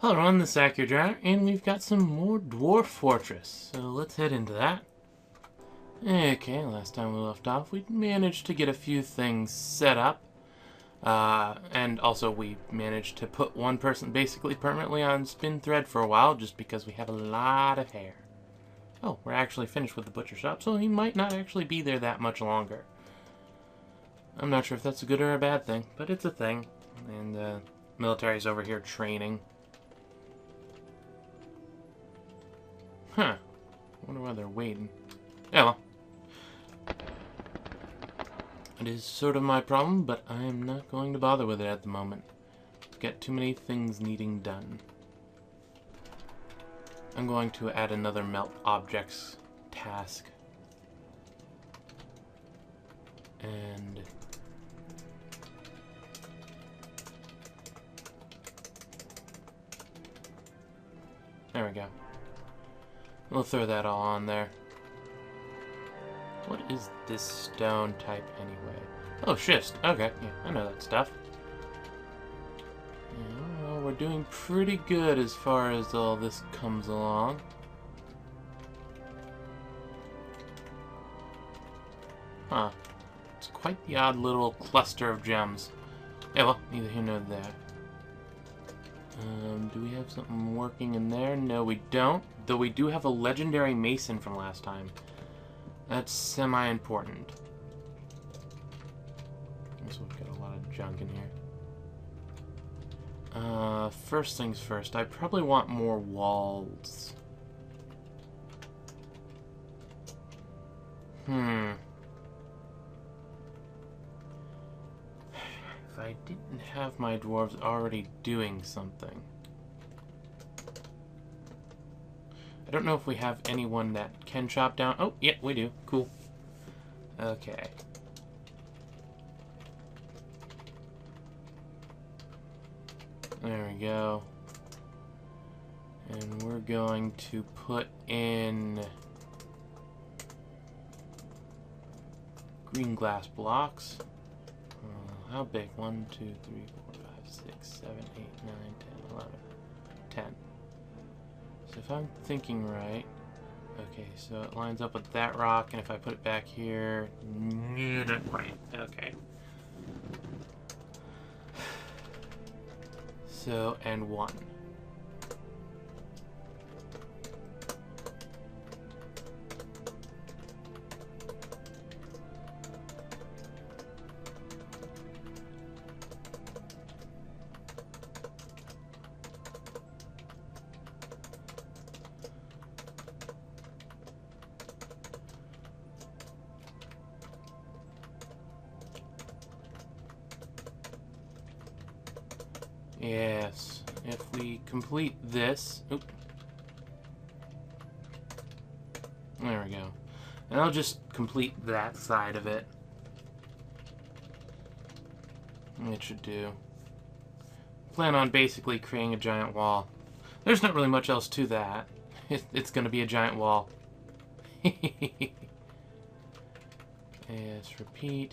Hello everyone, this is Akhier, and we've got some more Dwarf Fortress, so let's head into that. Okay, last time we left off, we managed to get a few things set up, and also we managed to put one person basically permanently on spin thread for a while, just because we have a lot of hair. Oh, we're actually finished with the butcher shop, so he might not actually be there that much longer. I'm not sure if that's a good or a bad thing, but it's a thing, and the military's over here training. Huh. Wonder why they're waiting. Yeah, well. It is sort of my problem, but I am not going to bother with it at the moment. I've got too many things needing done. I'm going to add another melt objects task. And there we go. We'll throw that all on there. What is this stone type anyway? Oh, schist. Okay, yeah, I know that stuff. Yeah, well, we're doing pretty good as far as all this comes along. Huh. It's quite the odd little cluster of gems. Yeah, well, neither here nor there. Do we have something working in there? No, we don't. Though we do have a legendary mason from last time. That's semi-important. So we've got a lot of junk in here. First things first, I probably want more walls. If I didn't have my dwarves already doing something. I don't know if we have anyone that can chop down. Oh, yeah, we do. Cool. Okay. There we go. And we're going to put in green glass blocks. How big? 1, 2, 3, 4, 5, 6, 7, 8, 9, 10, 11, 10. So if I'm thinking right, okay, so it lines up with that rock, and if I put it back here, not quite. Okay. So, and 1. Yes, if we complete this, oop. There we go. And I'll just complete that side of it. It should do. Plan on basically creating a giant wall. There's not really much else to that. It's going to be a giant wall. Yes, repeat.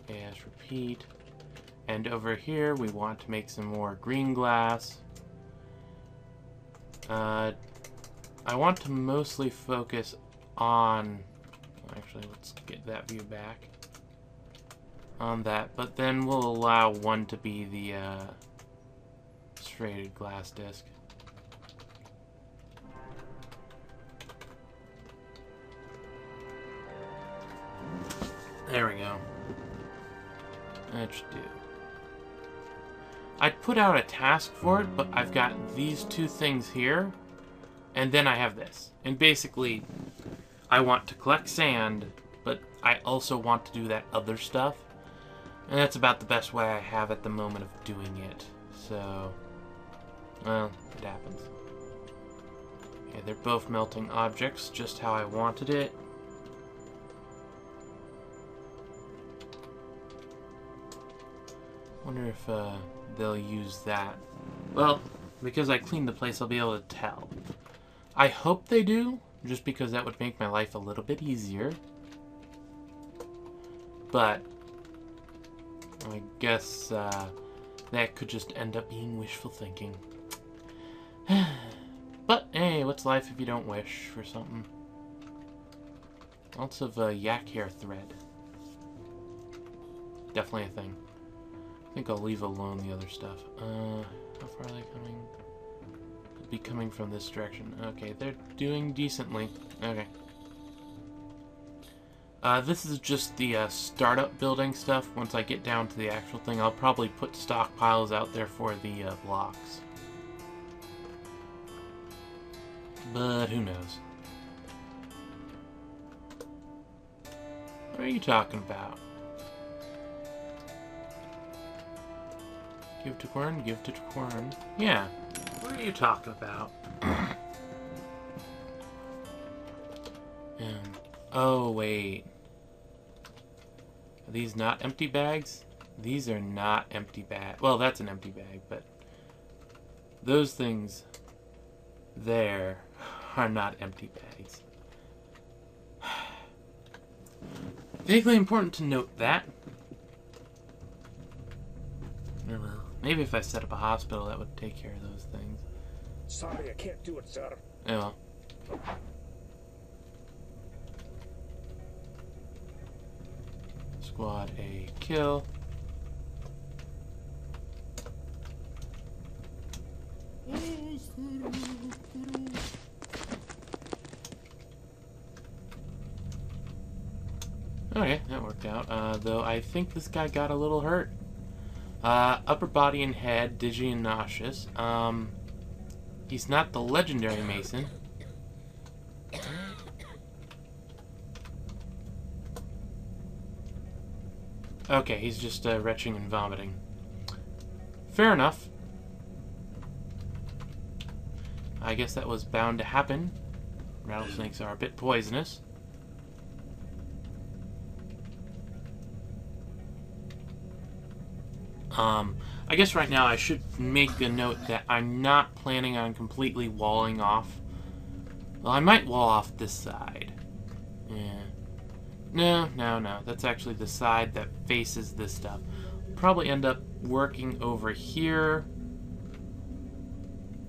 Yes, repeat. And over here, we want to make some more green glass. I want to mostly focus on... Actually, let's get that view back. On that, but then we'll allow one to be the serrated glass disc. There we go. That should do. I'd put out a task for it, but I've got these two things here, and then I have this. And basically, I want to collect sand, but I also want to do that other stuff. And that's about the best way I have at the moment of doing it. So, well, it happens. Okay, they're both melting objects, just how I wanted it. Wonder if they'll use that. Well, because I cleaned the place, I'll be able to tell. I hope they do, just because that would make my life a little bit easier. But I guess that could just end up being wishful thinking. But, hey, what's life if you don't wish for something? Lots of yak hair thread. Definitely a thing. I think I'll leave alone the other stuff. How far are they coming? Could be coming from this direction. Okay, they're doing decently. Okay. This is just the startup building stuff. Once I get down to the actual thing, I'll probably put stockpiles out there for the blocks. But who knows? What are you talking about? Give to Quern, give to Quern. Yeah. What are you talking about? Oh, wait. Are these not empty bags? These are not empty bags. Well, that's an empty bag, but those things there are not empty bags. Vaguely important to note that. Oh, well. Maybe if I set up a hospital, that would take care of those things. Sorry, I can't do it, sir. Oh, well. Squad A kill. Okay, that worked out. Though I think this guy got a little hurt. Upper body and head, dizzy and nauseous. He's not the legendary Mason. Okay, he's just retching and vomiting. Fair enough. I guess that was bound to happen. Rattlesnakes are a bit poisonous. I guess right now I should make a note that I'm not planning on completely walling off. Well, I might wall off this side. Yeah. No. That's actually the side that faces this stuff. Probably end up working over here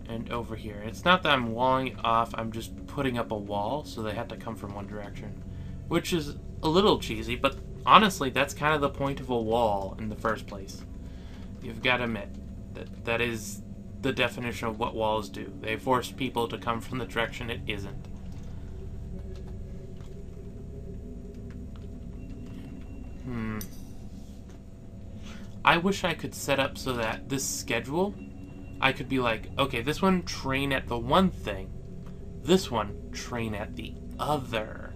and over here. It's not that I'm walling it off, I'm just putting up a wall so they have to come from one direction. Which is a little cheesy, but honestly, that's kind of the point of a wall in the first place. You've got to admit that that is the definition of what walls do. They force people to come from the direction it isn't. I wish I could set up so that this schedule, I could be like, okay, this one train at the one thing, this one train at the other.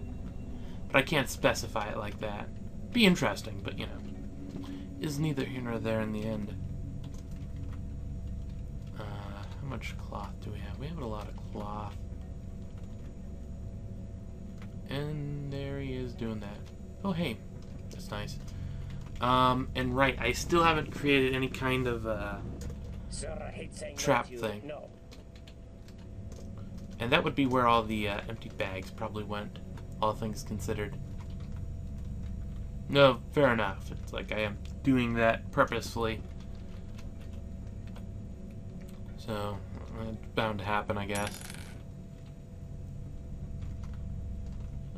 But I can't specify it like that. Be interesting, but you know. Is neither here nor there in the end. How much cloth do we have? We have a lot of cloth. And there he is doing that. Oh, hey. That's nice. And right, I still haven't created any kind of trap thing. No. And that would be where all the empty bags probably went, all things considered. No, fair enough. It's like I am doing that purposefully. So, it's bound to happen, I guess.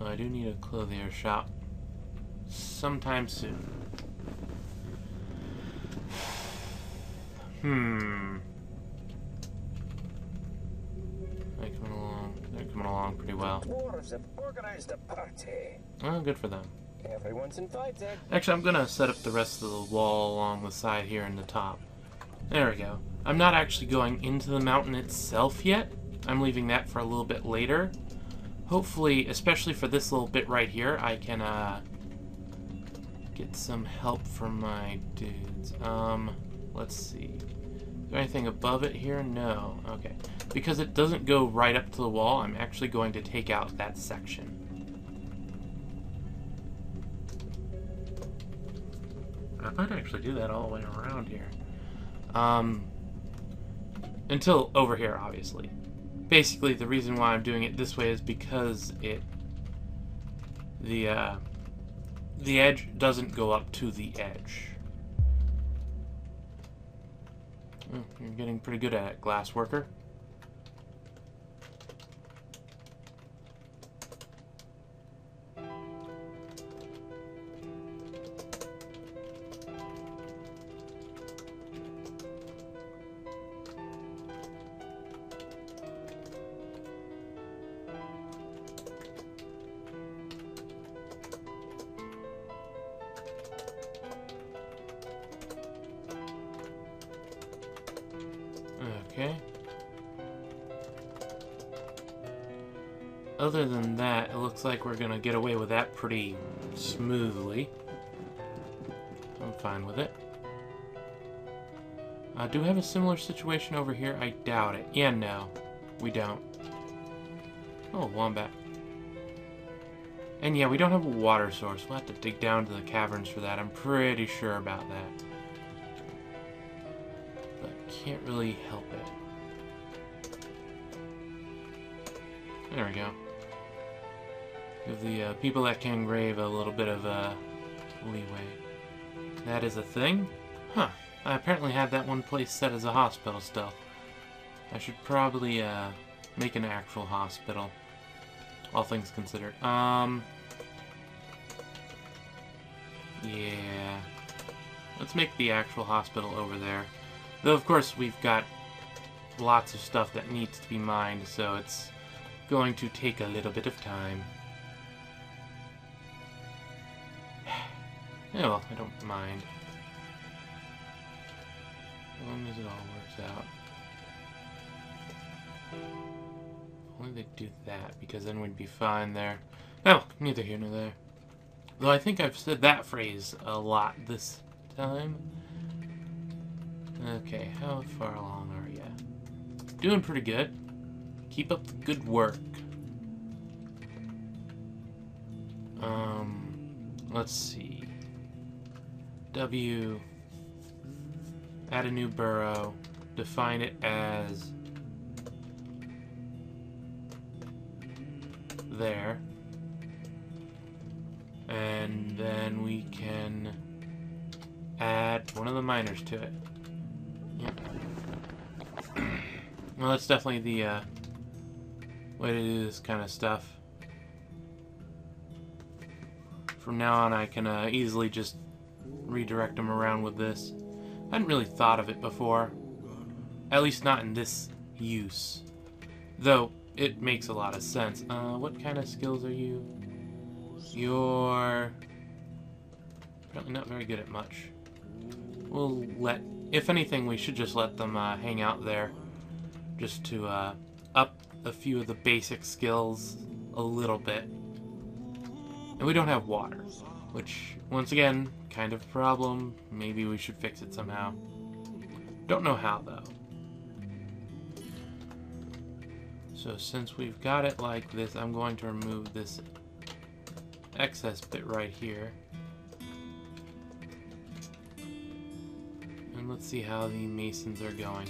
Oh, I do need a clothier shop sometime soon. They're coming along. They're coming along pretty well. Dwarves have organized a party. Oh, good for them. Everyone's invited. Actually, I'm gonna set up the rest of the wall along the side here in the top. There we go. I'm not actually going into the mountain itself yet. I'm leaving that for a little bit later. Hopefully, especially for this little bit right here, I can get some help from my dudes. Let's see. Is there anything above it here? No. Okay. Because it doesn't go right up to the wall, I'm actually going to take out that section. I might actually do that all the way around here. Until over here, obviously. Basically, the reason why I'm doing it this way is because the edge doesn't go up to the edge. Oh, you're getting pretty good at it, glass worker. Okay. Other than that, it looks like we're gonna get away with that pretty smoothly. I'm fine with it. Do we have a similar situation over here? I doubt it. Yeah, no. We don't. Oh, wombat. And yeah, we don't have a water source. We'll have to dig down to the caverns for that. I'm pretty sure about that. But can't really help it. There we go. Give the people that can grave a little bit of leeway. That is a thing? Huh. I apparently had that one place set as a hospital still. I should probably make an actual hospital. All things considered. Yeah. Let's make the actual hospital over there. Though, of course, we've got lots of stuff that needs to be mined, so it's going to take a little bit of time. Yeah, well, I don't mind. As long as it all works out. Only they do that, because then we'd be fine there. Oh, neither here nor there. Though I think I've said that phrase a lot this time. Okay, how far along are ya? Doing pretty good. Keep up the good work. Let's see. W. Add a new burrow. Define it as there. And then we can add one of the miners to it. Yep. Well, that's definitely the way to do this kind of stuff. From now on, I can easily just redirect them around with this. I hadn't really thought of it before. At least not in this use. Though, it makes a lot of sense. What kind of skills are you? You're apparently not very good at much. We'll let... If anything, we should just let them hang out there. Just to up a few of the basic skills a little bit. And we don't have water. Which, once again, kind of a problem. Maybe we should fix it somehow. Don't know how, though. So since we've got it like this, I'm going to remove this excess bit right here. And let's see how the masons are going.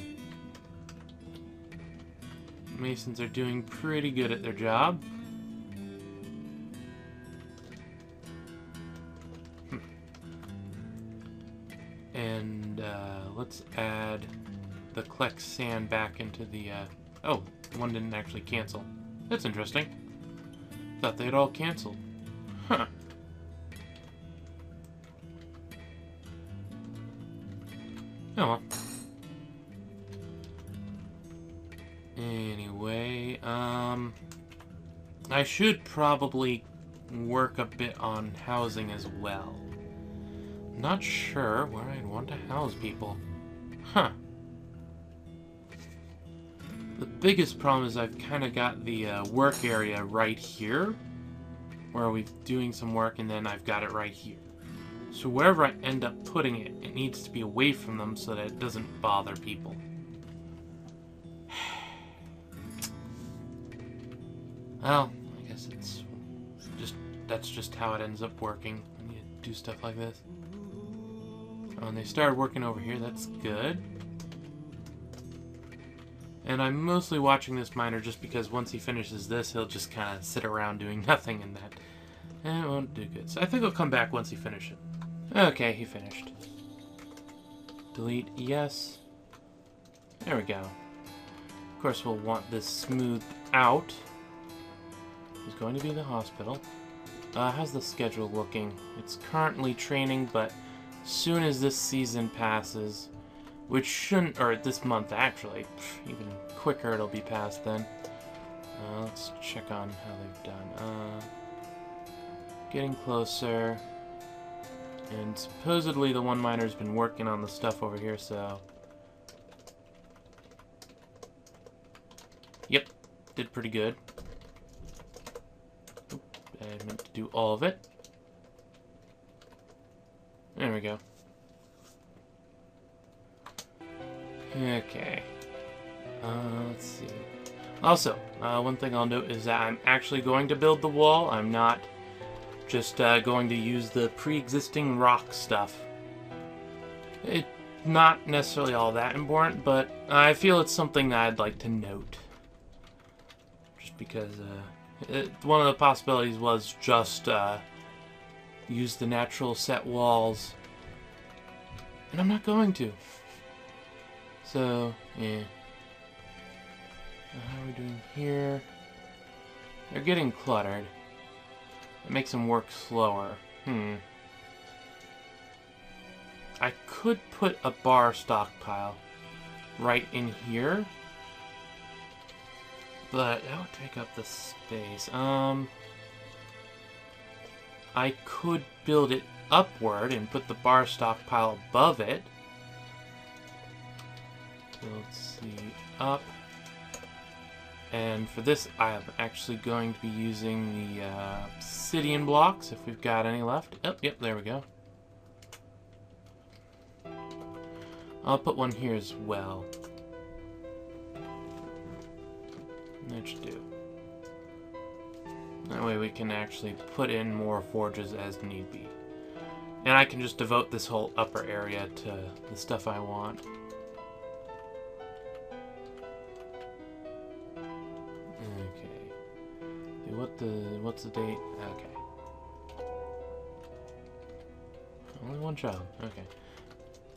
Masons are doing pretty good at their job. And let's add the collect sand back into the... Oh, one didn't actually cancel. That's interesting. Thought they'd all canceled. Huh. Oh well. Anyway, I should probably work a bit on housing as well. Not sure where I'd want to house people. Huh. The biggest problem is I've kind of got the work area right here, where we're doing some work, and then I've got it right here. So wherever I end up putting it, it needs to be away from them so that it doesn't bother people. Well, I guess it's just, that's just how it ends up working when you do stuff like this. Oh, and they started working over here, that's good. And I'm mostly watching this miner just because once he finishes this, he'll just kind of sit around doing nothing and that. And it won't do good. So I think he'll come back once he finishes it. Okay, he finished. Delete, yes. There we go. Of course, we'll want this smoothed out. It's going to be the hospital. How's the schedule looking? It's currently training, but soon as this season passes, which shouldn't, or this month actually, even quicker it'll be past then. Let's check on how they've done. Getting closer. And supposedly the one miner's been working on the stuff over here, so... Yep, did pretty good. Oop, I meant to do all of it. There we go. Okay. Let's see. Also, one thing I'll note is that I'm actually going to build the wall. I'm not just going to use the pre-existing rock stuff. It's not necessarily all that important, but I feel it's something that I'd like to note. Just because one of the possibilities was just use the natural set walls. And I'm not going to. So, yeah. How are we doing here? They're getting cluttered. It makes them work slower. I could put a bar stockpile right in here. But that would take up the space. I could build it upward and put the bar stockpile above it. Let's see, up. And for this, I'm actually going to be using the obsidian blocks, if we've got any left. Oh, yep, there we go. I'll put one here as well. That should do. That way we can actually put in more forges as need be. And I can just devote this whole upper area to the stuff I want. What's the date? Okay. Only one child. Okay.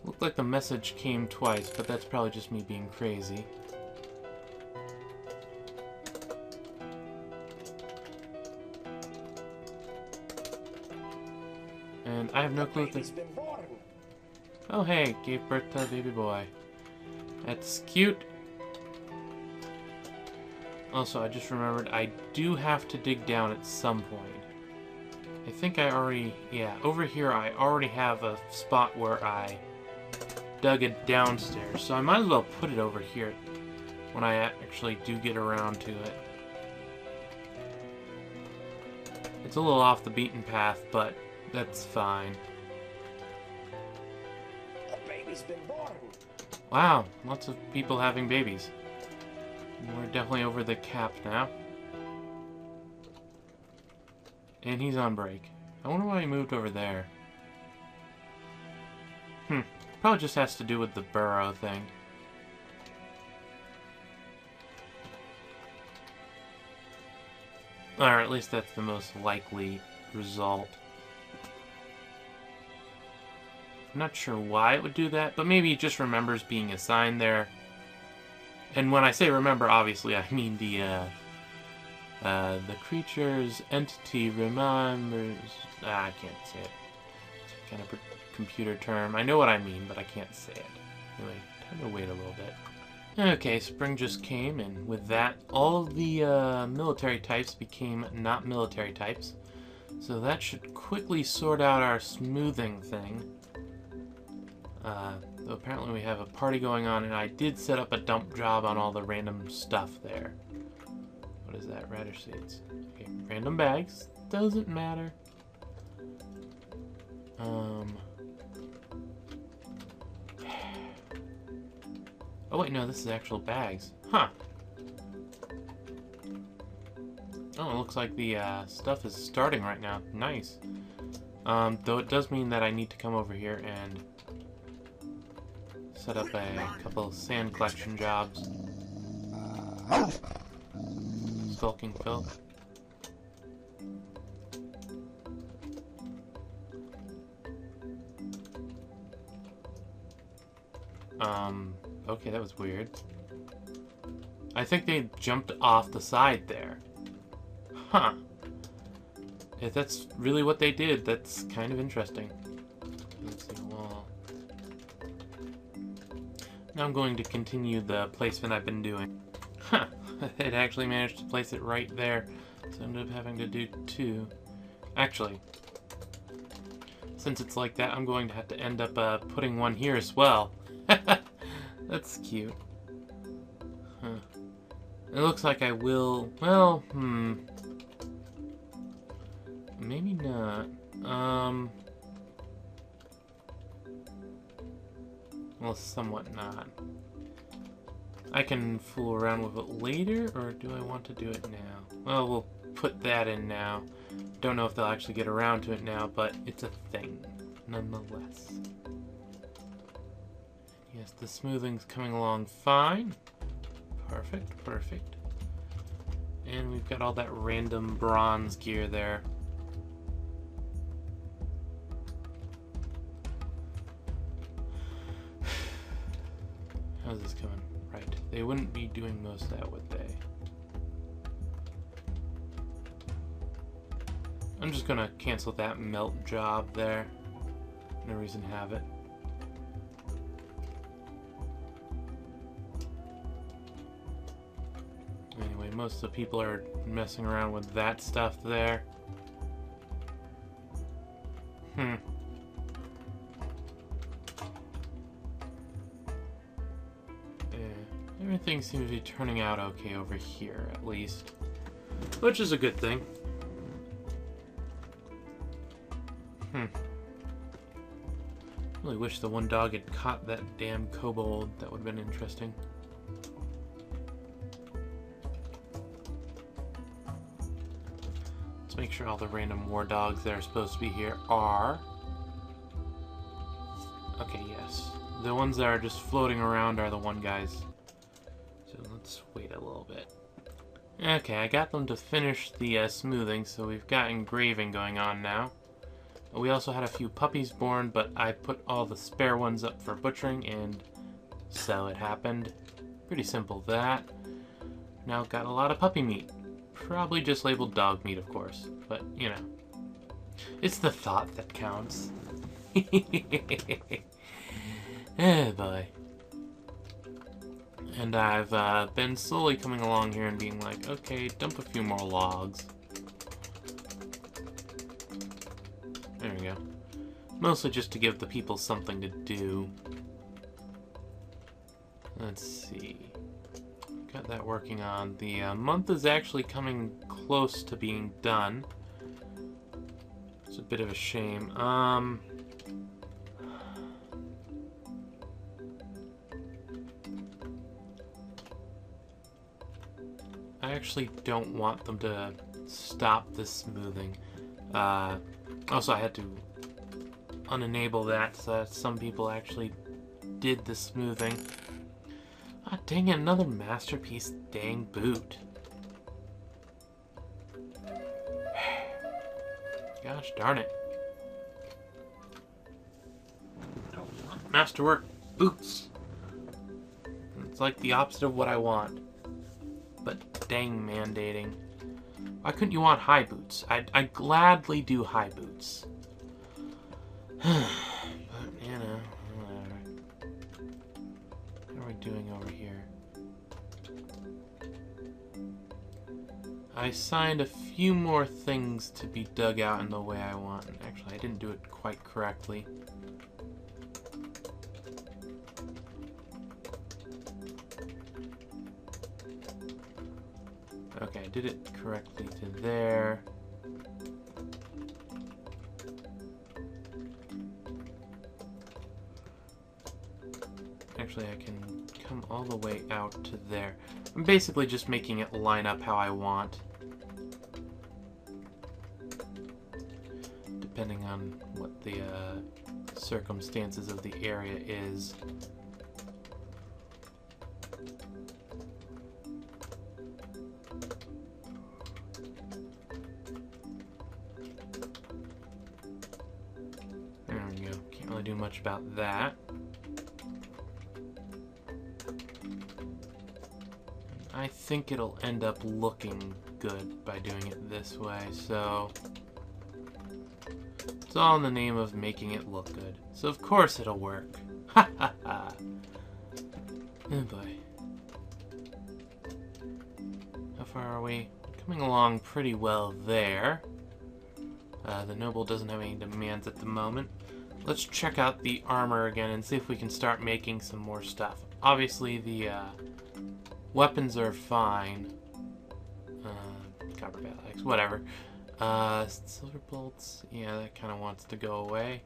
Looked like the message came twice, but that's probably just me being crazy. And I have no clue if oh hey, gave birth to a baby boy. That's cute. Also, I just remembered I do have to dig down at some point. I think I already... yeah, over here I already have a spot where I dug it downstairs. So I might as well put it over here when I actually do get around to it. It's a little off the beaten path, but that's fine. A baby's been born. Wow, lots of people having babies. We're definitely over the cap now. And he's on break. I wonder why he moved over there. Probably just has to do with the burrow thing. Or at least that's the most likely result. I'm not sure why it would do that, but maybe it just remembers being assigned there. And when I say remember, obviously, I mean the creature's entity remembers... I can't say it. It's kind of a computer term. I know what I mean, but I can't say it. Anyway, time to wait a little bit. Okay, spring just came, and with that, all of the military types became not military types. So that should quickly sort out our smoothing thing. Though apparently we have a party going on, and I did set up a dump job on all the random stuff there. What is that? Radish seeds. Okay, random bags. Doesn't matter. Oh wait, no, this is actual bags. Huh. Oh, it looks like the stuff is starting right now. Nice. Though it does mean that I need to come over here and set up a couple sand collection jobs. Skulking Phil. Okay, that was weird. I think they jumped off the side there. Huh. If that's really what they did, that's kind of interesting. Let's see, wall. Now I'm going to continue the placement I've been doing. Huh. It actually managed to place it right there. So I ended up having to do two. Actually, since it's like that, I'm going to have to end up putting one here as well. That's cute. Huh. It looks like I will... Well, maybe not. Well, somewhat not. I can fool around with it later, or do I want to do it now? Well, we'll put that in now. Don't know if they'll actually get around to it now, but it's a thing, nonetheless. Yes, the smoothing's coming along fine. Perfect, perfect. And we've got all that random bronze gear there. How's this coming? Right. They wouldn't be doing most of that, would they? I'm just gonna cancel that melt job there. No reason to have it. Anyway, most of the people are messing around with that stuff there. Everything seems to be turning out okay over here, at least. Which is a good thing. Really wish the one dog had caught that damn kobold. That would have been interesting. Let's make sure all the random war dogs that are supposed to be here are... Okay, yes. The ones that are just floating around are the one guys. So let's wait a little bit. Okay, I got them to finish the smoothing, so we've got engraving going on now. We also had a few puppies born, but I put all the spare ones up for butchering, and so it happened. Pretty simple, that. Now got a lot of puppy meat. Probably just labeled dog meat, of course, but, you know. It's the thought that counts. Oh boy. And I've been slowly coming along here and being like, okay, dump a few more logs. There we go. Mostly just to give the people something to do. Let's see. Got that working on. The month is actually coming close to being done. It's a bit of a shame. I actually don't want them to stop the smoothing. Also, I had to unenable that so that some people actually did the smoothing. Ah, dang it, another masterpiece dang boot. Gosh darn it. Masterwork boots. It's like the opposite of what I want. But dang mandating. Why couldn't you want high boots? I'd gladly do high boots. But, you know, whatever. What are we doing over here? I assigned a few more things to be dug out in the way I want. Actually, I didn't do it quite correctly. Okay, I did it correctly to there. Actually, I can come all the way out to there. I'm basically just making it line up how I want. Depending on what the circumstances of the area is. There we go. Can't really do much about that. I think it'll end up looking good by doing it this way, so it's all in the name of making it look good. So of course it'll work. Ha ha ha. Oh boy. How far are we? Coming along pretty well there. The noble doesn't have any demands at the moment. Let's check out the armor again and see if we can start making some more stuff. Obviously the Weapons are fine. Copper battle axe, whatever. Silver bolts, yeah, that kind of wants to go away.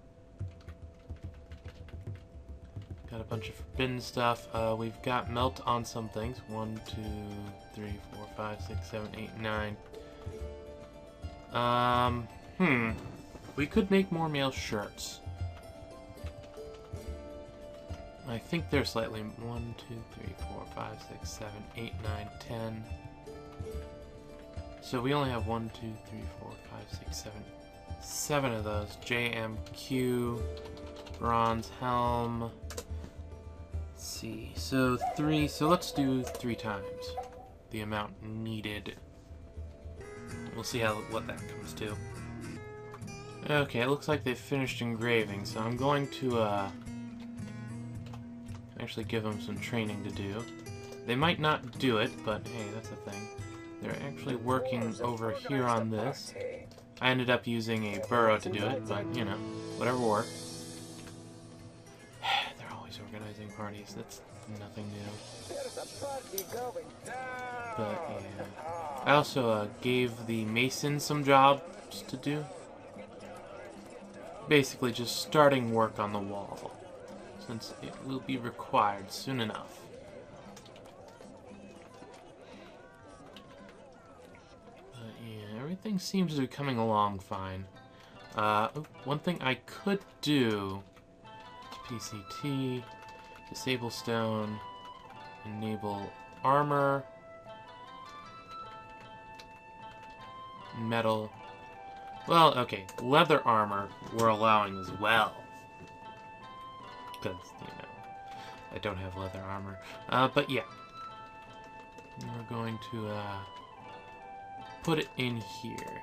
Got a bunch of forbidden stuff. We've got melt on some things. 1, 2, 3, 4, 5, 6, 7, 8, 9. We could make more mail shirts. I think they're slightly 1, 2, 3, 4, 5, 6, 7, 8, 9, 10. So we only have 1, 2, 3, 4, 5, 6, 7. 7 of those. JMQ, bronze helm. Let's see. So 3. So let's do 3 times the amount needed. We'll see what that comes to. Okay, it looks like they've finished engraving, so I'm going to actually give them some training to do. They might not do it, but hey, that's a thing. They're actually working over here on this. I ended up using a burrow to do it, but you know, whatever works. They're always organizing parties. That's nothing new. But yeah, I also gave the mason some jobs to do. Basically, just starting work on the wall, since it will be required soon enough. Yeah, everything seems to be coming along fine. One thing I could do is PCT, disable stone, enable armor, metal. Well, okay, leather armor we're allowing as well. Because, you know, I don't have leather armor. But yeah. We're going to, put it in here.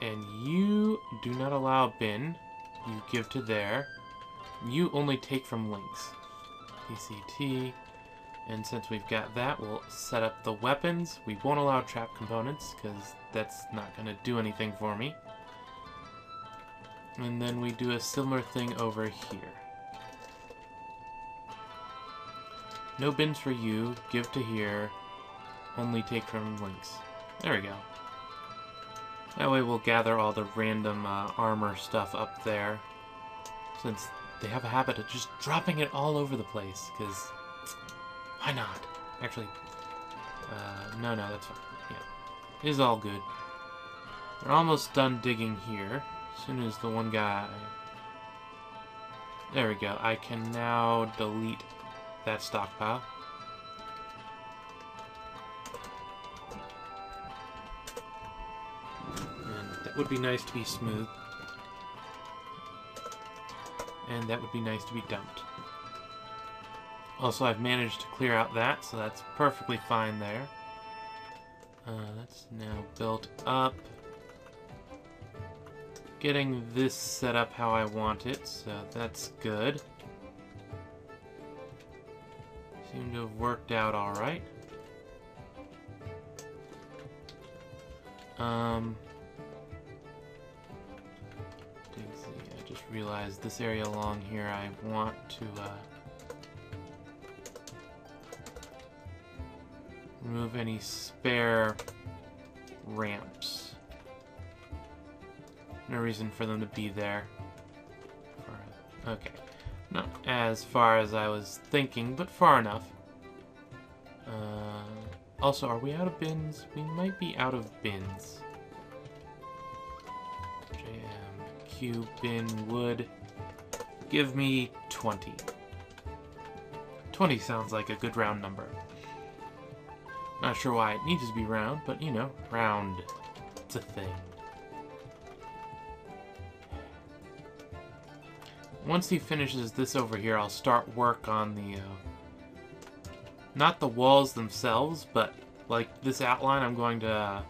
And you do not allow bin. You give to there. You only take from links. PCT. And since we've got that, we'll set up the weapons. We won't allow trap components, because that's not going to do anything for me. And then we do a similar thing over here. No bins for you, give to here, only take from links. There we go. That way we'll gather all the random armor stuff up there, since they have a habit of just dropping it all over the place, because why not? Actually, no, that's fine. Yeah, it is all good. They're almost done digging here. As soon as the one guy... There we go. I can now delete that stockpile. And that would be nice to be smooth. And that would be nice to be dumped. Also, I've managed to clear out that, so that's perfectly fine there. That's now built up. Getting this set up how I want it, so that's good. Seem to have worked out alright. I just realized this area along here I want to remove any spare ramps. No reason for them to be there. Okay. Not as far as I was thinking, but far enough. Also, are we out of bins? We might be out of bins. JMQ bin wood. Give me 20. 20 sounds like a good round number. Not sure why it needs to be round, but you know, round. It's a thing. Once he finishes this over here, I'll start work on the, not the walls themselves, but, like, this outline I'm going to,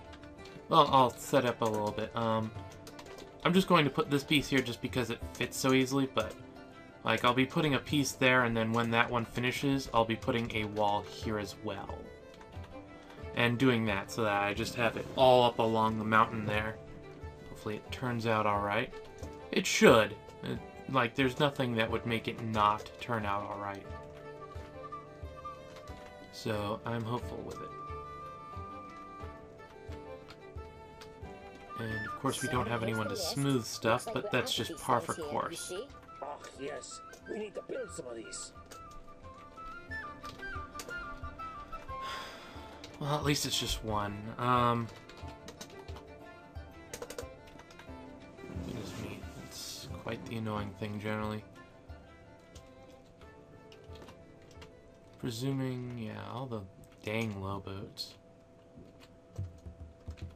well, I'll set up a little bit. I'm just going to put this piece here just because it fits so easily, but, like, I'll be putting a piece there, and then when that one finishes, I'll be putting a wall here as well. And doing that so that I just have it all up along the mountain there. Hopefully it turns out alright. It should. Like, there's nothing that would make it not turn out alright. So I'm hopeful with it. And of course we don't have anyone to smooth stuff, but that's just par for course. Oh, yes. We need to build some of these. Well, at least it's just one. Goodness me, it's quite the annoying thing generally. Presuming, yeah, all the dang low boats.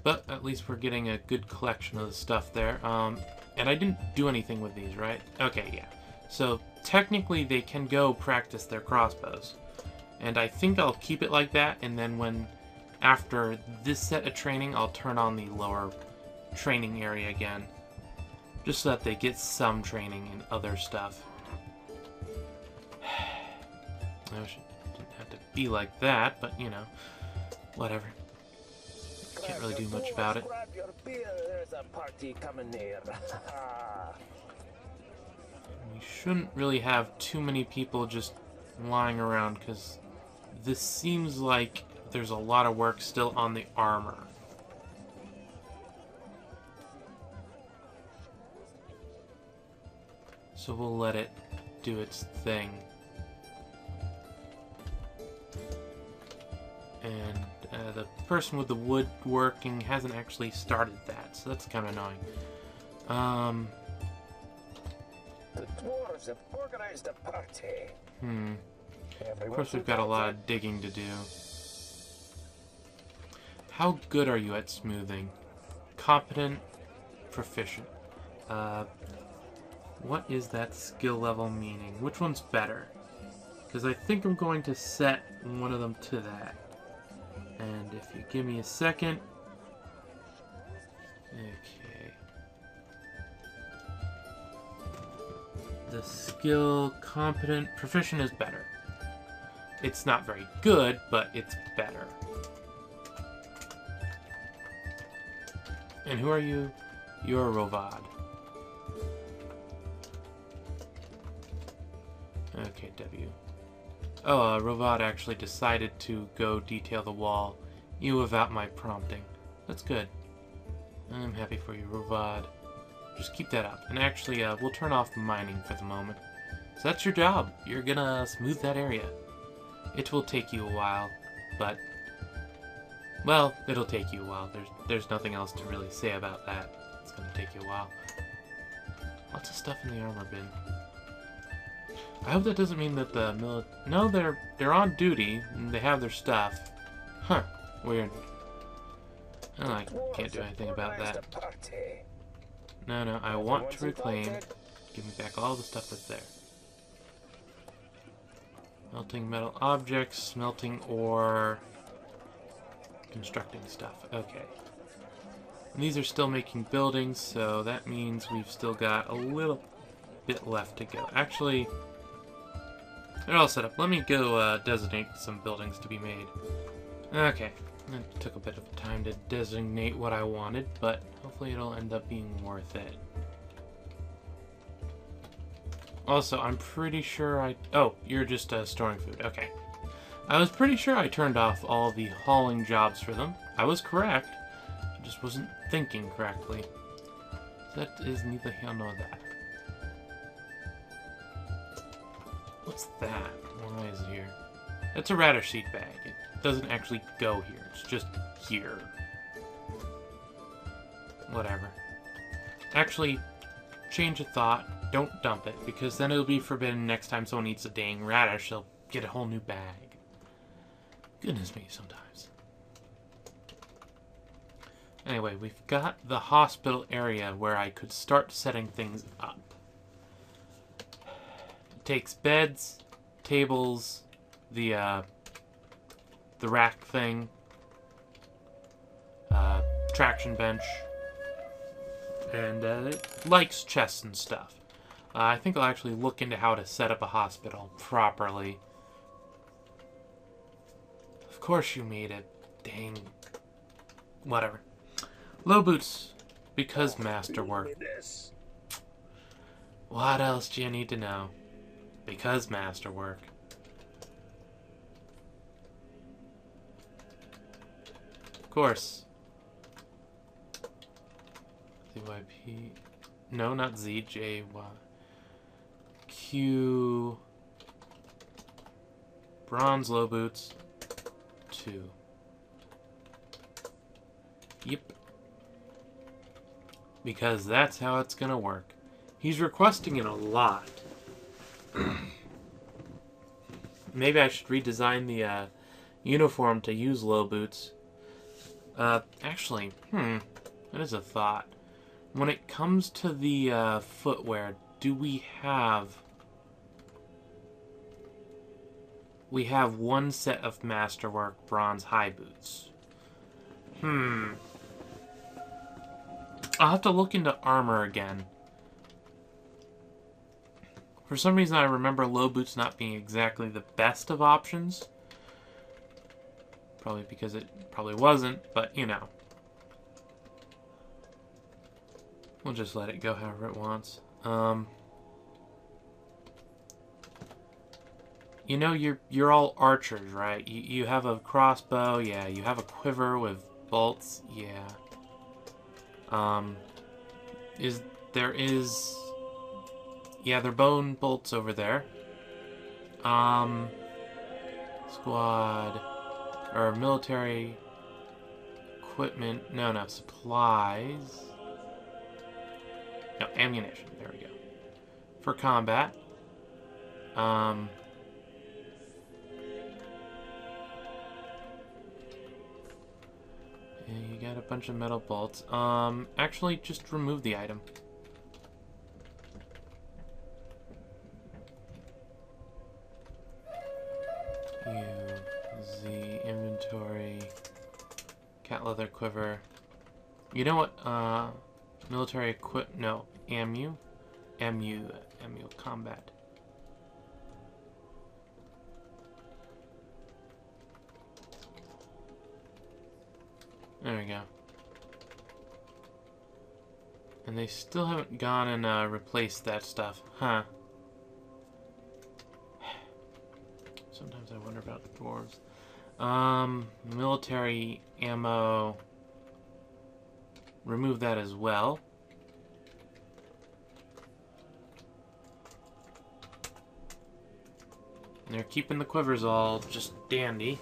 But at least we're getting a good collection of the stuff there. And I didn't do anything with these, right? Okay, yeah. So technically they can go practice their crossbows. And I think I'll keep it like that, and then after this set of training, I'll turn on the lower training area again. Just so that they get some training in other stuff. I wish it didn't have to be like that, but you know, whatever. Can't really do much about it. Grab your beer, there's a party coming near. We shouldn't really have too many people just lying around, because this seems like there's a lot of work still on the armor. So we'll let it do its thing. And the person with the woodworking hasn't actually started that, so that's kind of annoying. The dwarves have organized a party. Of course, we've got a lot of digging to do. How good are you at smoothing? Competent, proficient. What is that skill level meaning? Which one's better? Because I think I'm going to set one of them to that. And if you give me a second... Okay. The skill, competent, proficient is better. It's not very good, but it's better. And who are you? You're Rovad. Okay, W. Oh, Rovad actually decided to go detail the wall, even without my prompting. That's good. I'm happy for you, Rovad. Just keep that up. And actually, we'll turn off mining for the moment. So that's your job. You're gonna smooth that area. It will take you a while, but... Well, it'll take you a while. There's nothing else to really say about that. It's gonna take you a while. Lots of stuff in the armor bin. I hope that doesn't mean that the No, they're on duty, and they have their stuff. Huh. Weird. Oh, I can't do anything about that. No, I want to reclaim. Give me back all the stuff that's there. Melting metal objects, smelting ore, constructing stuff. Okay. And these are still making buildings, so that means we've still got a little bit left to go. Actually, they're all set up. Let me go designate some buildings to be made. Okay. It took a bit of time to designate what I wanted, but hopefully it'll end up being worth it. Also, I'm pretty sure Oh, you're just storing food. Okay. I was pretty sure I turned off all the hauling jobs for them. I was correct. I just wasn't thinking correctly. That is neither here nor there. What's that? Why is it here? That's a radish seed bag. It doesn't actually go here. It's just here. Whatever. Actually, change of thought. Don't dump it, because then it'll be forbidden next time someone eats a dang radish. They'll get a whole new bag. Goodness me, sometimes. Anyway, we've got the hospital area where I could start setting things up. It takes beds, tables, the rack thing, traction bench, and it likes chests and stuff. I think I'll actually look into how to set up a hospital properly. Of course you made it. Dang. Whatever. Low boots, because masterwork. What else do you need to know? Because masterwork. course. ZYP. No, not Z. J. Y. Q. Bronze low boots. 2. Yep. Because that's how it's gonna work. He's requesting it a lot. Maybe I should redesign the uniform to use low boots. Actually, that is a thought. When it comes to the footwear, do we have... We have one set of Masterwork bronze high boots. I'll have to look into armor again. For some reason, I remember low boots not being exactly the best of options. Probably because it probably wasn't, but you know. We'll just let it go however it wants. You know, you're all archers, right? You have a crossbow, yeah. You have a quiver with bolts, yeah. Yeah, they're bone bolts over there. Squad, or military equipment, no, supplies. No, ammunition, there we go. For combat. You got a bunch of metal bolts. Actually, just remove the item. Z, inventory, cat leather quiver. You know what, military no, ammu combat. There we go. And they still haven't gone and replaced that stuff, huh? Sometimes I wonder about the dwarves. Military ammo. Remove that as well. And they're keeping the quivers all just dandy.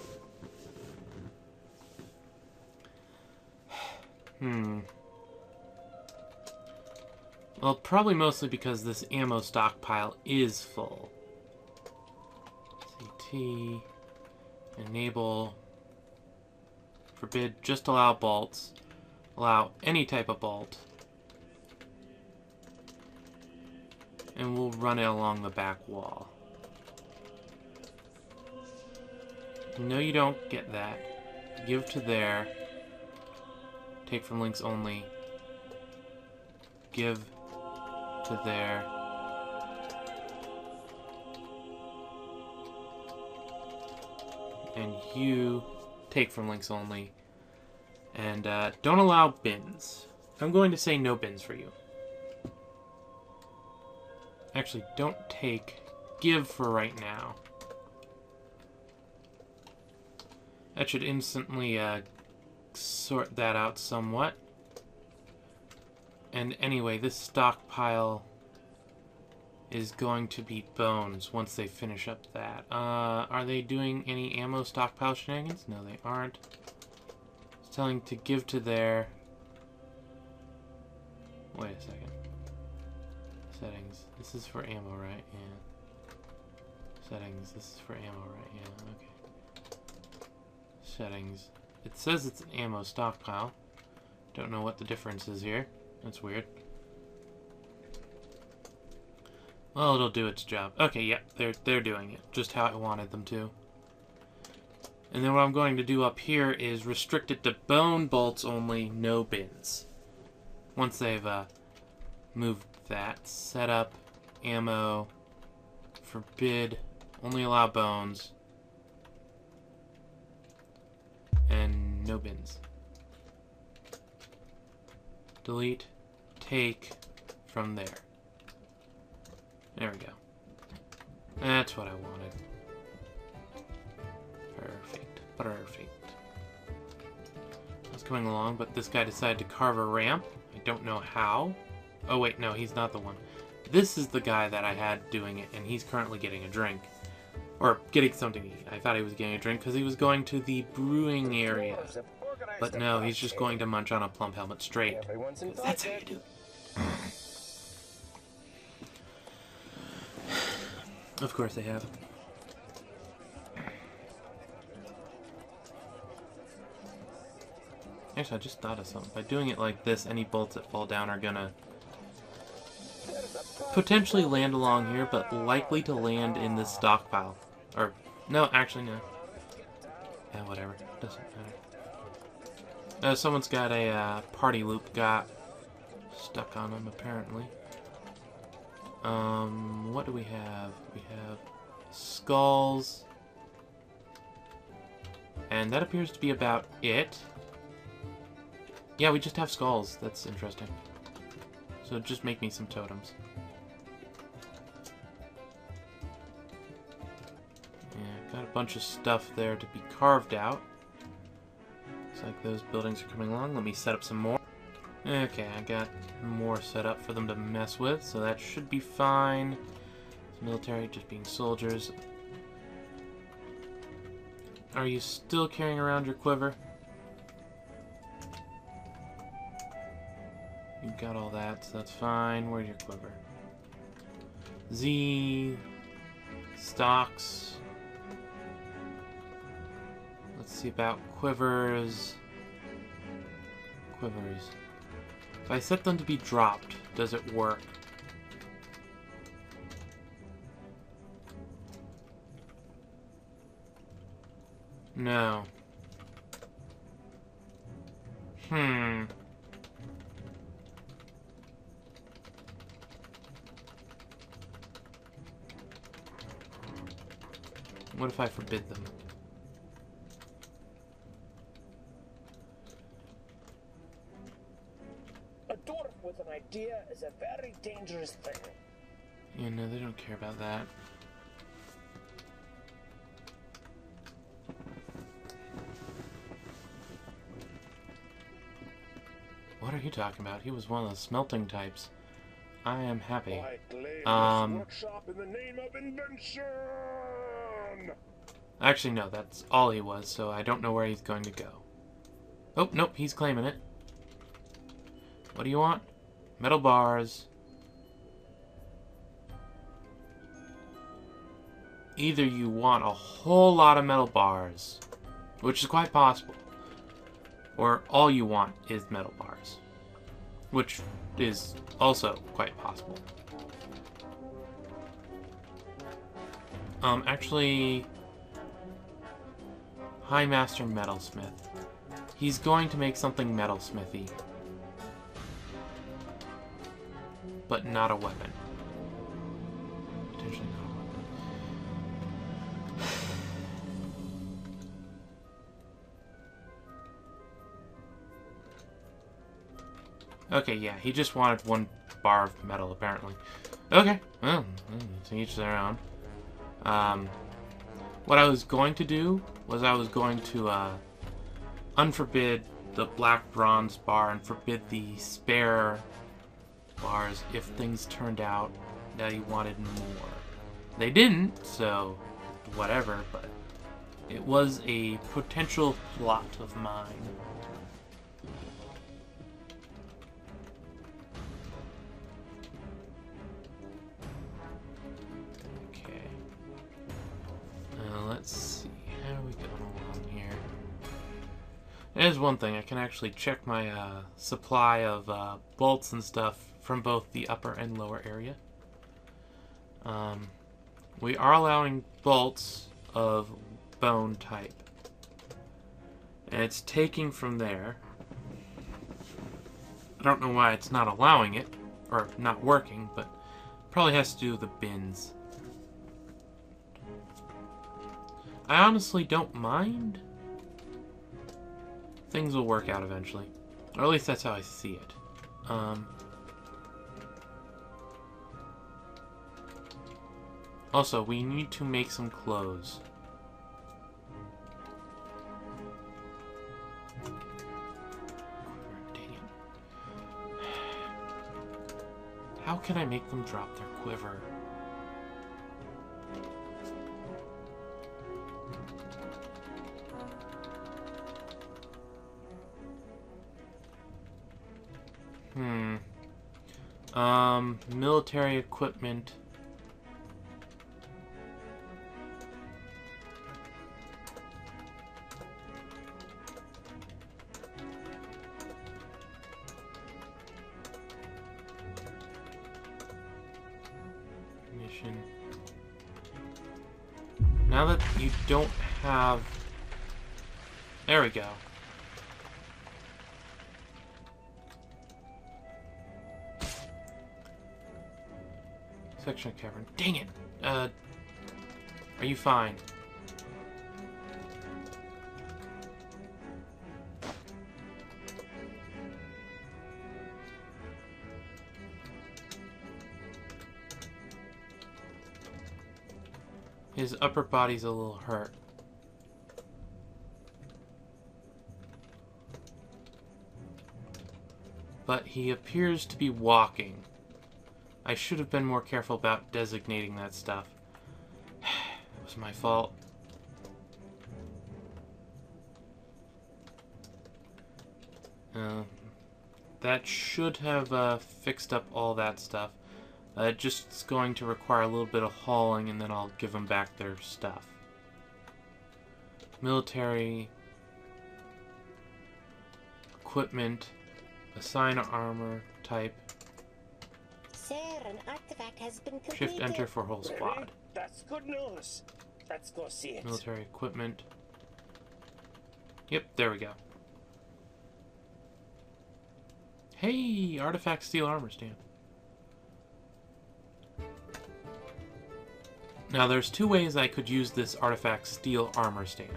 Well, probably mostly because this ammo stockpile is full. CT. Enable. Forbid. Just allow bolts. Allow any type of bolt. And we'll run it along the back wall. No, you don't get that. Give to there. Take from links only. Give to there. And you take from links only. And don't allow bins. I'm going to say no bins for you. Actually, don't take. Give for right now. That should instantly sort that out somewhat. And anyway, this stockpile is going to be bones once they finish up that. Are they doing any ammo stockpile shenanigans? No, they aren't. It's telling to give to their... Wait a second. Settings. This is for ammo, right? Yeah. Settings. This is for ammo, right? Yeah, okay. Settings. It says it's an ammo stockpile. Don't know what the difference is here. That's weird. Well, it'll do its job. Okay, yeah, they're doing it. Just how I wanted them to. And then what I'm going to do up here is restrict it to bone bolts only, no bins. Once they've moved that. Set up, ammo, forbid, only allow bones, and no bins. Delete, take from there. There we go. That's what I wanted. Perfect. Perfect. was coming along, but this guy decided to carve a ramp. I don't know how. Oh wait, no, he's not the one. This is the guy that I had doing it, and he's currently getting a drink. Or getting something to eat. I thought he was getting a drink because he was going to the brewing area. But no, he's just going to munch on a plump helmet straight. That's how you do it. Of course they have. Actually, I just thought of something. By doing it like this, any bolts that fall down are gonna potentially land along here, but likely to land in this stockpile. Or, no, actually, no. Yeah, whatever. Doesn't matter. Someone's got a party loop got stuck on them, apparently. What do we have? We have skulls. And that appears to be about it. Yeah, we just have skulls. That's interesting. So just make me some totems. Yeah, got a bunch of stuff there to be carved out. Looks like those buildings are coming along. Let me set up some more. Okay, I got more set up for them to mess with, so that should be fine. It's military, just being soldiers. Are you still carrying around your quiver? You've got all that, so that's fine. Where's your quiver? Z... stocks. Let's see about quivers. Quivers. If I set them to be dropped, does it work? No. What if I forbid them? A dwarf with an idea is a very dangerous thing. Yeah, no, they don't care about that. What are you talking about? He was one of the smelting types. I am happy. Workshop in the name of invention. Actually, no, that's all he was, so I don't know where he's going to go. Oh, nope, he's claiming it. What do you want? Metal bars. Either you want a whole lot of metal bars, which is quite possible, or all you want is metal bars, which is also quite possible. Actually, High Master Metalsmith. He's going to make something metalsmithy, but not a weapon. Potentially not a weapon. Okay, yeah, he just wanted one bar of metal, apparently. Okay, well, to each their own. What I was going to do was I was going to unforbid the black bronze bar and forbid the spare bars if things turned out that he wanted more. They didn't, so whatever, but it was a potential plot of mine. Okay. Let's see. How are we going along here? There's one thing. I can actually check my supply of bolts and stuff from both the upper and lower area. We are allowing bolts of bone type. And it's taking from there. I don't know why it's not allowing it, or not working, but probably has to do with the bins. I honestly don't mind. Things will work out eventually. Or at least that's how I see it. Also, we need to make some clothes. How can I make them drop their quiver? Military equipment. Mission. Now that you don't have... There we go. Section of cavern. Dang it! Are you fine? His upper body's a little hurt. But he appears to be walking. I should have been more careful about designating that stuff. It was my fault. That should have fixed up all that stuff. Just going to require a little bit of hauling, and then I'll give them back their stuff. Military equipment, assign armor type. Sir, an artifact has been completed. Shift enter for whole squad. That's good news. Let's go see it. Military equipment. Yep, there we go. Hey, artifact steel armor stand. Now, there's two ways I could use this artifact steel armor stand,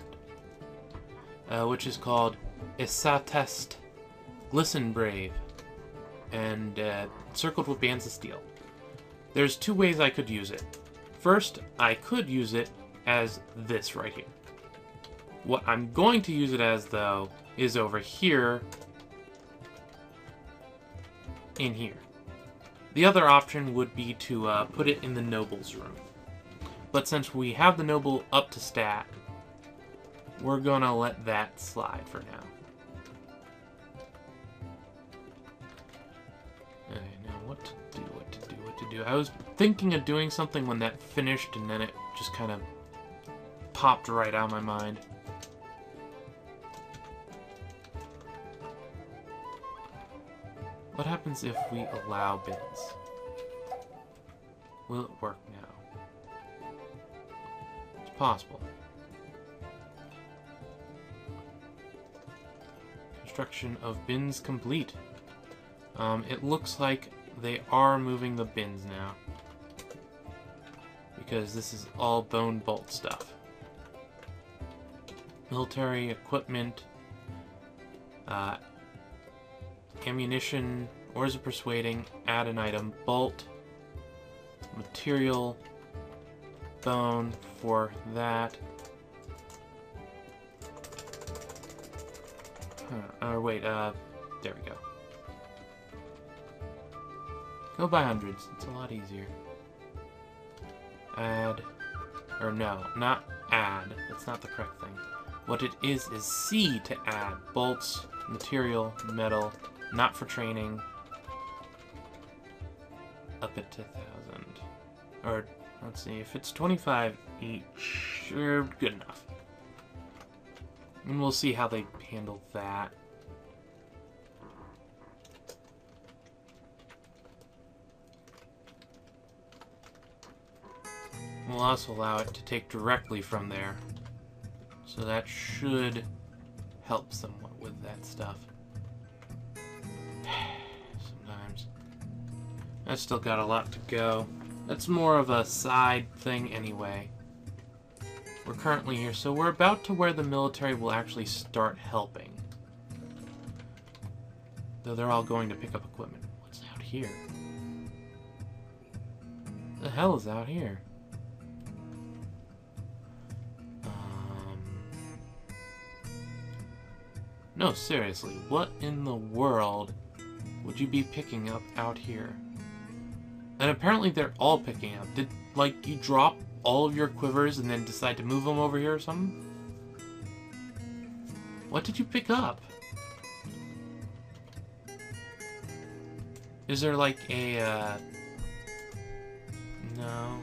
which is called Ep07 Glisten Brave, and circled with bands of steel. There's two ways I could use it. First, I could use it as this right here. What I'm going to use it as, though, is over here, in here. The other option would be to put it in the Noble's room. But since we have the Noble up to stat, we're gonna let that slide for now. Okay, now what to do. I was thinking of doing something when that finished, and then it just kind of popped right out of my mind. What happens if we allow bins? Will it work now? It's possible. Construction of bins complete. It looks like they are moving the bins now, because this is all bone bolt stuff. Military equipment, ammunition, ores of persuading, add an item, bolt, material, bone for that. Or wait, there we go. Go by hundreds, it's a lot easier. Add, or no, not add, that's not the correct thing. What it is C to add. Bolts, material, metal, not for training. Up it to 1,000. Or, let's see, if it's 25 each, sure, good enough. And we'll see how they handle that. We'll also allow it to take directly from there. So that should help somewhat with that stuff. Sometimes. I've still got a lot to go. That's more of a side thing anyway. We're currently here, so we're about to where the military will actually start helping. Though they're all going to pick up equipment. What's out here? The hell is out here? No, seriously, what in the world would you be picking up out here? And apparently they're all picking up. Did, like, you drop all of your quivers and then decide to move them over here or something? What did you pick up? Is there like a, no.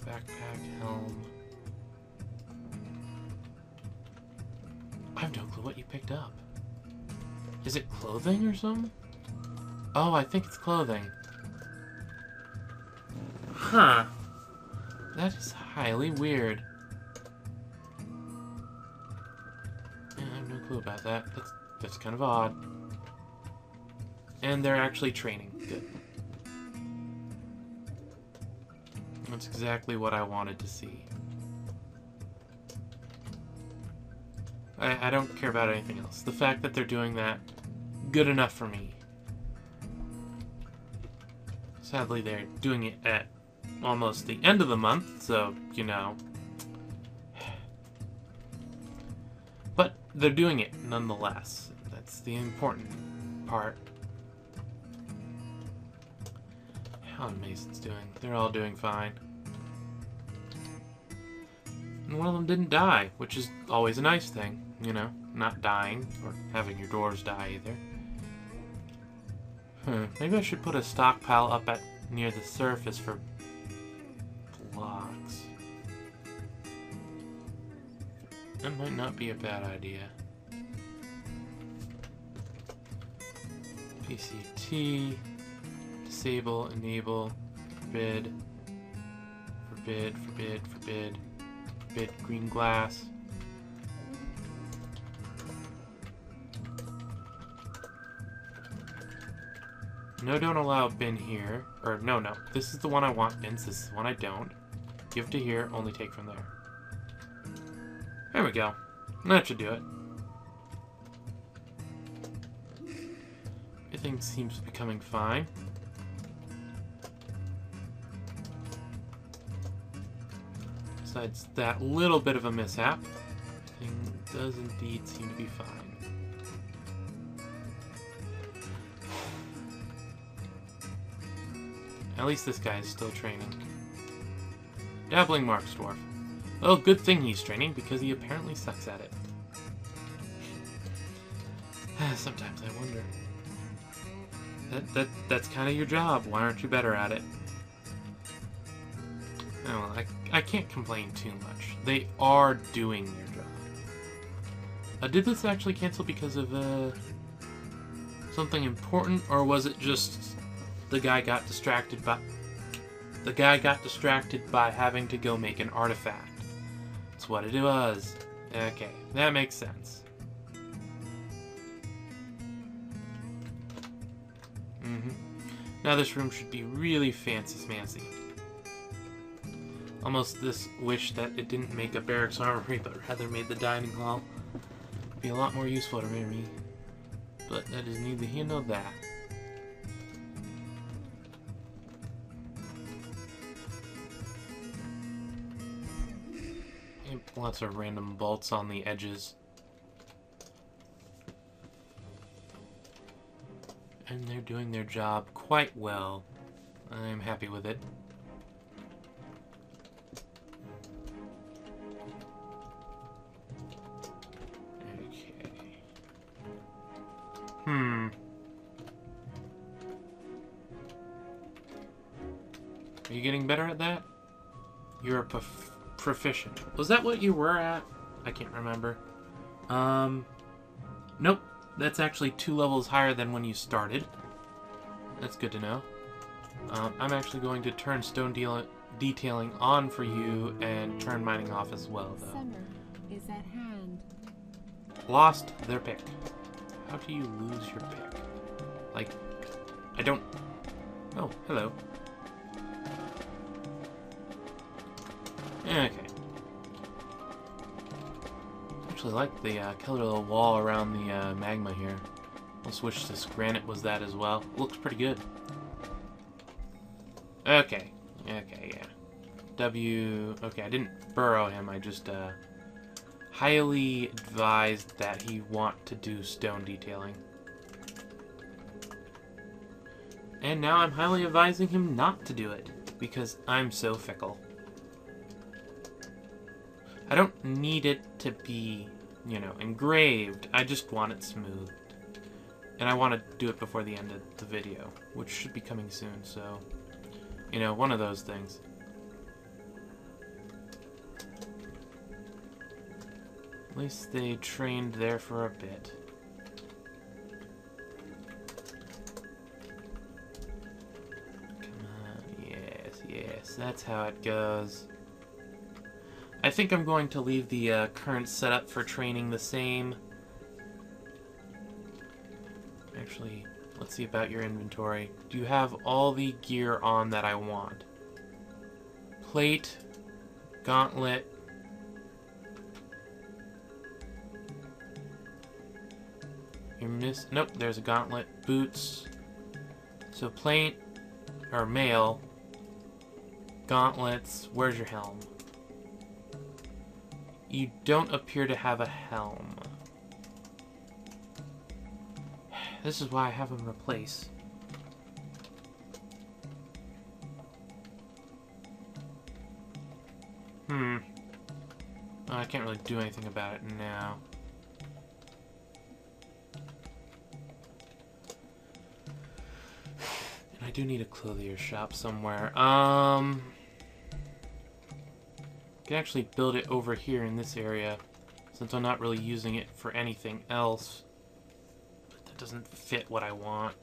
Backpack, helm. I have no clue what you picked up. Is it clothing or something? Oh, I think it's clothing. Huh. That is highly weird. Yeah, I have no clue about that. That's kind of odd. And they're actually training. Good. That's exactly what I wanted to see. I don't care about anything else. The fact that they're doing that, good enough for me. Sadly, they're doing it at almost the end of the month, so, you know. But they're doing it nonetheless. That's the important part. How are Mason's doing? They're all doing fine. And one of them didn't die, which is always a nice thing, you know, not dying, or having your doors die either. Maybe I should put a stockpile up at near the surface for blocks. That might not be a bad idea. PCT, disable, enable, forbid, forbid, forbid, forbid, forbid, green glass. No, don't allow bin here. Or, no. This is the one I want bins. This is the one I don't. Give to here, only take from there. There we go. That should do it. Everything seems to be coming fine. Besides that little bit of a mishap, everything does indeed seem to be fine. At least this guy is still training. Dabbling Marks Dwarf. Well, good thing he's training, because he apparently sucks at it. Sometimes I wonder. That's kind of your job. Why aren't you better at it? Oh, well, I can't complain too much. They are doing their job. Did this actually cancel because of something important, or was it just the guy got distracted by having to go make an artifact? That's what it was. Okay, that makes sense. Now this room should be really fancy-smancy. Almost this wish that it didn't make a barracks armory, but rather made the dining hall. Be a lot more useful to me. But that is neither here nor there. And lots of random bolts on the edges. And they're doing their job quite well. I'm happy with it. Okay. Are you getting better at that? You're a proficient. Was that what you were at? I can't remember. Nope. That's actually 2 levels higher than when you started. That's good to know. I'm actually going to turn stone detailing on for you and turn mining off as well, though. Summer is at hand. Lost their pick. How do you lose your pick? Like, I don't... Oh, hello. Okay. Actually like the killer little wall around the magma here. We'll switch this granite was that as well. Looks pretty good. Okay. Okay, yeah. Okay, I didn't burrow him. I just highly advised that he want to do stone detailing. And now I'm highly advising him not to do it, because I'm so fickle. I don't need it to be, you know, engraved. I just want it smoothed. And I want to do it before the end of the video, which should be coming soon, so, you know, one of those things. At least they trained there for a bit. Come on, yes, yes, that's how it goes. I think I'm going to leave the current setup for training the same. Actually, let's see about your inventory. Do you have all the gear on that I want? Plate, gauntlet. You're nope, there's a gauntlet. Boots. So plate, or mail. Gauntlets. Where's your helm? You don't appear to have a helm. This is why I have him replace. Oh, I can't really do anything about it now. And I do need a clothier shop somewhere. Can actually build it over here in this area, since I'm not really using it for anything else. But that doesn't fit what I want.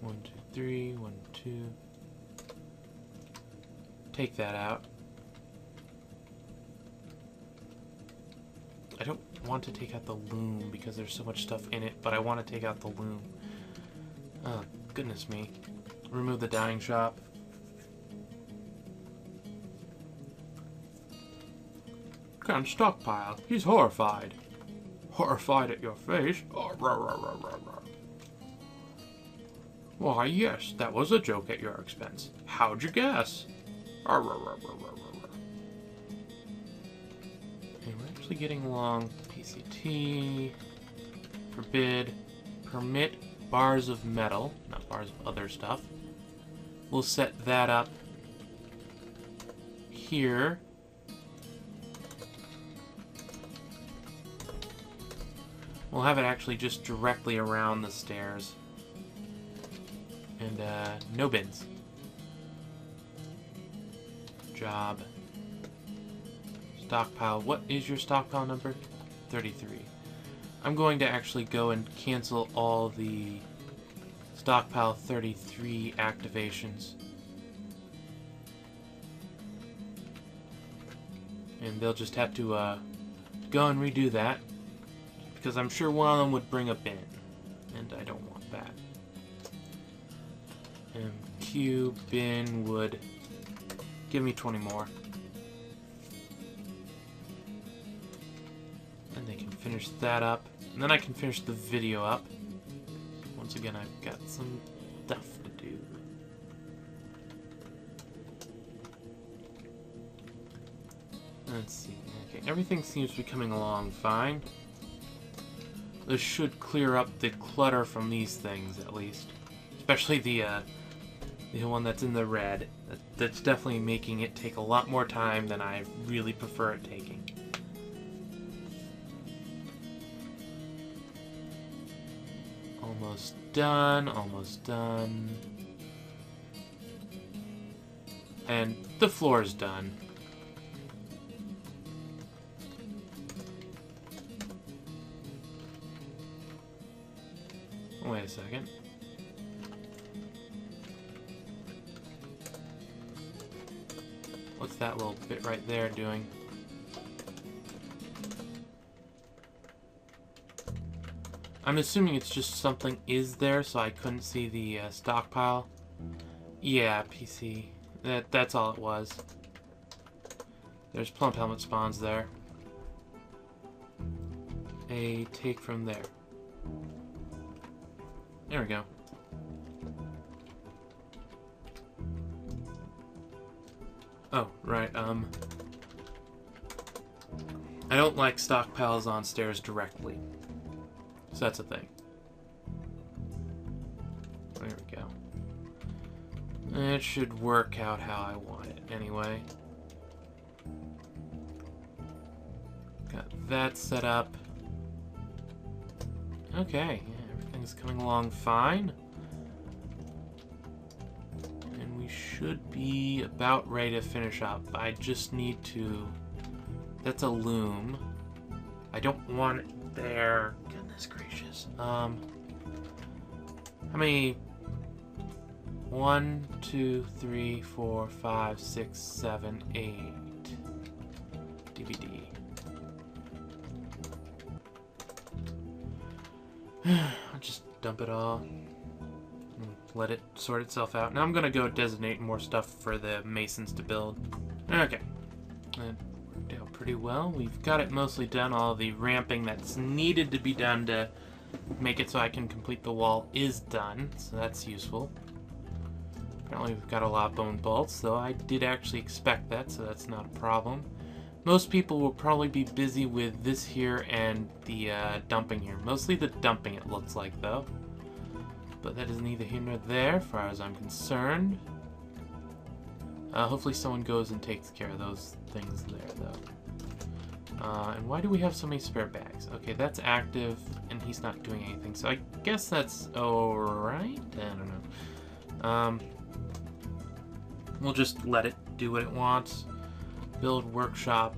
One, two, three, 1, 2. Take that out. I don't want to take out the loom because there's so much stuff in it, but I want to take out the loom. Oh, goodness me. Remove the dyeing shop. Can't stockpile. He's horrified. Horrified at your face? Why, yes, that was a joke at your expense. How'd you guess? And we're actually getting along. PCT. Forbid. Permit bars of metal. Not bars of other stuff. We'll set that up here. We'll have it actually just directly around the stairs. And, no bins. Job. Stockpile. What is your stockpile number? 33. I'm going to actually go and cancel all the stockpile 33 activations. And they'll just have to go and redo that. Because I'm sure one of them would bring a bin. And I don't want that. MQ bin would give me 20 more. And they can finish that up. And then I can finish the video up. Once again, I've got some stuff to do. Let's see. Okay, everything seems to be coming along fine. This should clear up the clutter from these things, at least. Especially the one that's in the red. That's definitely making it take a lot more time than I really prefer it taking. Almost done, almost done. And the floor is done. Wait a second. What's that little bit right there doing? I'm assuming it's just something is there, so I couldn't see the stockpile. Yeah, PC. That's all it was. There's plump helmet spawns there. A take from there. There we go. Oh, right, I don't like stockpiles on stairs directly. So that's a thing. There we go. It should work out how I want it anyway. Got that set up. Okay, yeah, everything's coming along fine. And we should be about ready to finish up. I just need to... That's a loom. I don't want it there. Goodness gracious. How many... 1, 2, 3, 4, 5, 6, 7, 8 DVD. I'll just dump it all and let it sort itself out. Now I'm gonna go designate more stuff for the masons to build. Okay, that worked out pretty well. We've got it mostly done. All the ramping that's needed to be done to make it so I can complete the wall is done, so that's useful. Apparently we've got a lot of bone bolts, though I did actually expect that, so that's not a problem. Most people will probably be busy with this here and the dumping here. Mostly the dumping, it looks like, though. But that is neither here nor there, as far as I'm concerned. Hopefully someone goes and takes care of those things there, though. And why do we have so many spare bags? Okay, that's active, and he's not doing anything. So I guess that's alright? I don't know. We'll just let it do what it wants. Build workshop.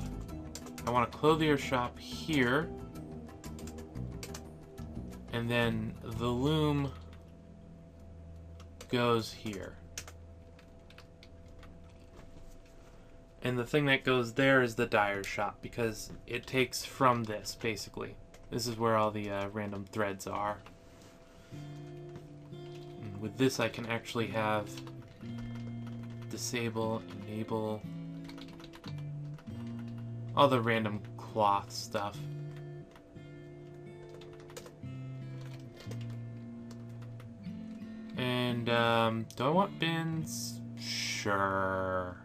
I want a clothier shop here. And then the loom goes here. And the thing that goes there is the dyer shop, because it takes from this, basically. This is where all the random threads are. And with this I can actually have disable, enable, all the random cloth stuff. And, do I want bins? Sure.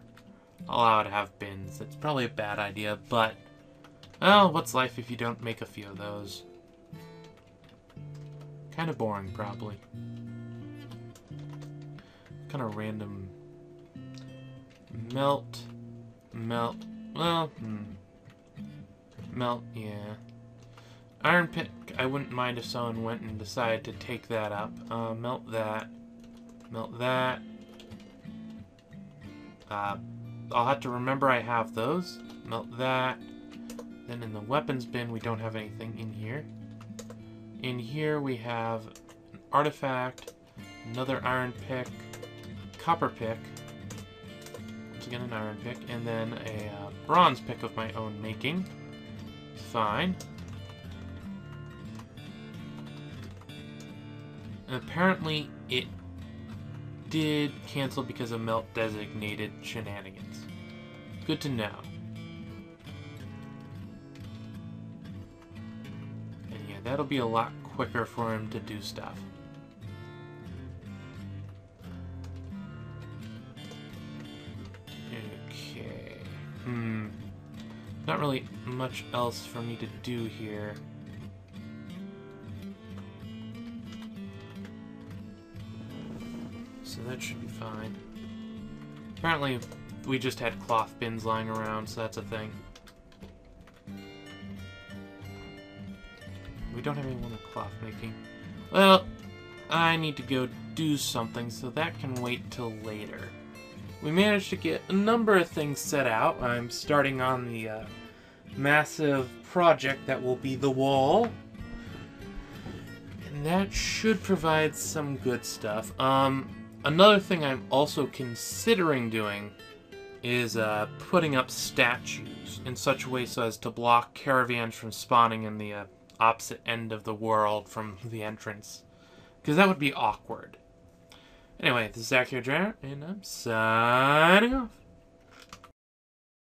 I'll allow it to have bins. It's probably a bad idea, but, well, what's life if you don't make a few of those? Kind of boring, probably. Kind of random. Melt, well, melt, yeah. Iron pick, I wouldn't mind if someone went and decided to take that up. Melt that. I'll have to remember I have those. Melt that. Then in the weapons bin, we don't have anything in here. In here we have an artifact, another iron pick, copper pick, once again an iron pick, and then a bronze pick of my own making. Fine. And apparently it did cancel because of melt designated shenanigans. Good to know. And yeah, that'll be a lot quicker for him to do stuff. Okay. Not really much else for me to do here. So that should be fine. Apparently, we just had cloth bins lying around, so that's a thing. We don't have anyone with cloth making. Well, I need to go do something, so that can wait till later. We managed to get a number of things set out. I'm starting on the massive project that will be the wall. And that should provide some good stuff. Another thing I'm also considering doing is putting up statues in such a way so as to block caravans from spawning in the opposite end of the world from the entrance. Because that would be awkward. Anyway, this is Akhier, and I'm signing off.